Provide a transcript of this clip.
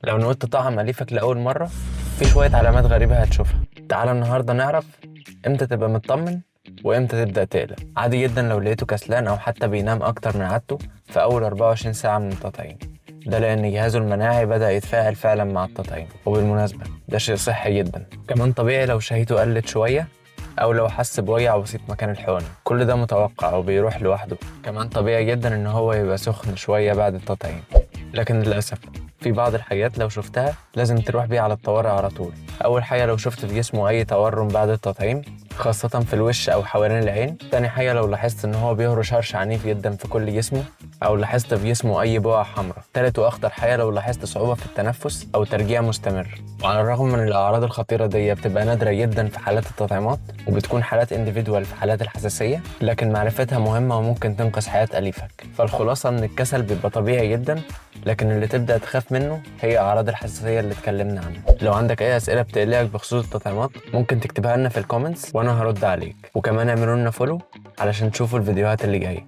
لو نويت تطعم أليفك لأول مرة، في شوية علامات غريبة هتشوفها. تعال النهاردة نعرف إمتى تبقى مطمن وإمتى تبدأ تقلق. عادي جدا لو لقيته كسلان أو حتى بينام أكتر من عادته في أول 24 ساعة من التطعيم، ده لأن جهازه المناعي بدأ يتفاعل فعلا مع التطعيم. وبالمناسبة ده شيء صحي جدا. كمان طبيعي لو شهيته قلت شوية أو لو حس بوجع بسيط مكان الحقن، كل ده متوقع وبيروح لوحده. كمان طبيعي جدا إن هو يبقى سخن شوية بعد التطعيم، لكن للأسف في بعض الحاجات لو شفتها لازم تروح بيها على الطوارئ على طول. أول حاجة لو شفت في جسمه أي تورم بعد التطعيم، خاصة في الوش أو حوالين العين. تاني حاجة لو لاحظت إن هو بيهرش هرش عنيف جدا في كل جسمه، أو لاحظت في جسمه أي بقع حمراء. تالت وأخطر حاجة لو لاحظت صعوبة في التنفس أو ترجيع مستمر. وعلى الرغم من الأعراض الخطيرة دي بتبقى نادرة جدا في حالات التطعيمات، وبتكون حالات individual في حالات الحساسية، لكن معرفتها مهمة وممكن تنقذ حياة أليفك. فالخلاصة إن الكسل بيبقى طبيعي جدا، لكن اللي تبدأ تخاف منه هي أعراض الحساسية اللي اتكلمنا عنها. لو عندك أي أسئلة بتقلقك بخصوص التطعيمات ممكن تكتبها لنا في الكومنتس وأنا هرد عليك. وكمان اعملوا لنا فولو علشان تشوفوا الفيديوهات اللي جاية.